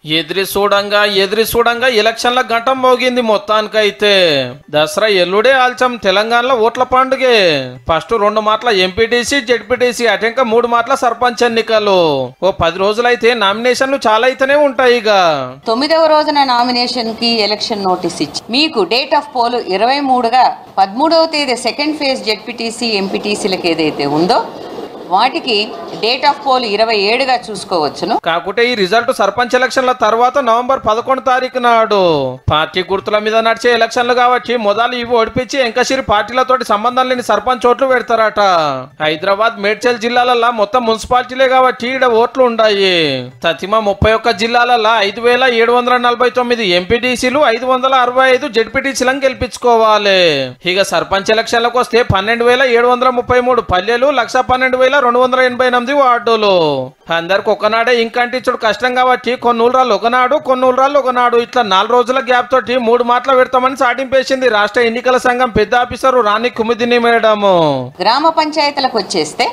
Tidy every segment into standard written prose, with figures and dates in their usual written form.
ఎదిరి చూడంగా ఎలక్షన్ల గంట మోగింది మొత్తానికైతే. దసరా ఎల్లుడే ఆల్చం తెలంగాణలో ఓట్ల పండుగే. ఫస్ట్ 2 మాటల ఎంపీటీసీ జెడ్పీటీసీ అటెంక 3 మాటల సర్పంచ్ ఎన్నికలు. ఓ 10 రోజులైతే నామినేషన్లు చాలా అయితేనే ఉంటాయి. ఇక 9వ రోజున నామినేషన్ కి ఎలక్షన్ నోటీస్ ఇచ్చి మీకు డేట్ ఆఫ్ పోల్ 23గా 13వ తేదీ సెకండ్ ఫేజ్ జెడ్పీటీసీ ఎంపీటీసీలకు ఏదైతే ఉందో వాటికి డేట్ ఆఫ్ పోల్ 27గా చూసుకోవచ్చును. కాకుంటే ఈ రిజల్ట్ సర్పంచ్ ఎలక్షన్ల తర్వాత నవంబర్ 11 తారీఖు నాడు పార్టీ గుర్తుల మీద నడిచే ఎలక్షన్లు కాబట్టి మొదలు ఇవి ఓడిపించి ఎంకసిరి పార్టీలతోటి సంబంధం లేని సర్పంచ్ ఓట్లు పెడతారట. హైదరాబాద్ మేడ్చల్ జిల్లాలలో మొత్తం మున్సిపాలిటీలే కాబట్టి ఈడ ఓట్లు ఉన్నాయి. తతిమ 31 జిల్లాలలో 5749 ఎంపీటీసీలు 565 జెడ్పీటీసీలను గెలిపించుకోవాలి. ఇక సర్పంచ్ ఎలక్షన్లకు వస్తే 12,733 పల్లెలు 1,12,288 వార్డులు. అందరికి ఒకనాడే ఇంకంటించుడు కష్టం కాబట్టి కొన్ని ఊళ్ళల్లో ఒకనాడు కొన్ని ఊళ్ళల్లో ఒకనాడు ఇట్లా 4 రోజుల గ్యాప్ తోటి 3 మాటలు పెడతామని సాటింపేసింది రాష్ట్ర ఎన్నికల సంఘం పెద్ద ఆఫీసరు రాణి కుముదిని మేడం. గ్రామ పంచాయతీలకు వచ్చేస్తే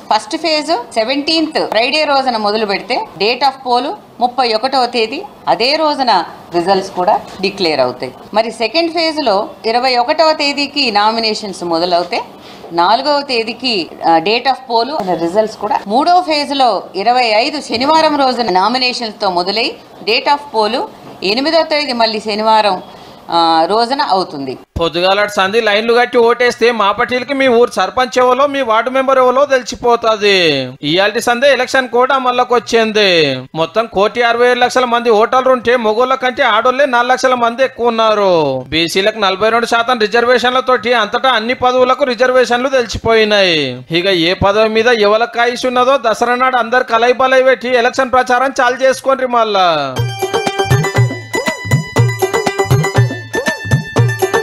ఫస్ట్ ఫేజ్ 17th ఫ్రైడే రోజున మొదలు పెడితే డేట్ ఆఫ్ పోల్ 31వ తేదీ అదే రోజున రిజల్ట్స్ కూడా డిక్లేర్ అవుతాయి. మరి సెకండ్ ఫేజ్ లో 21వ తేదీకి నామినేషన్స్ మొదలవుతాయి. 4వ తేదీకి డేట్ ఆఫ్ పోల్ రిజల్ట్స్ కూడా. 3వ ఫేజ్ లో 25 శనివారం రోజున నామినేషన్స్ తో మొదలై డేట్ ఆఫ్ పోల్ 8వ తేదీ మళ్ళీ శనివారం రోజున అవుతుంది. పొద్దుగాల సంధి లైన్లు కట్టి ఓటేస్తే మా పార్టీలకి మీ ఊరు సర్పంచ్ ఎవరో మీ వార్డు మెంబర్ ఎవరో తెలిసిపోతుంది. ఇయాల్టి సందే ఎలక్షన్ కూడా అమల్లోకి వచ్చింది. మొత్తం 1,67,00,000 మంది ఓటర్లు ఉంటే మొగోళ్ళ కంటే ఆడోళ్లే 4 లక్షల మంది ఎక్కువ ఉన్నారు. బీసీలకు 42% రిజర్వేషన్లతోటి అంతటా అన్ని పదవులకు రిజర్వేషన్లు తెలిసిపోయినాయి. ఇక ఏ పదవి మీద ఎవరికి కాయిస్ ఉన్నదో దసరా నాడు అందరు కలయి బలై పెట్టి ఎలక్షన్ ప్రచారం చాలు చేసుకోండి మళ్ళా.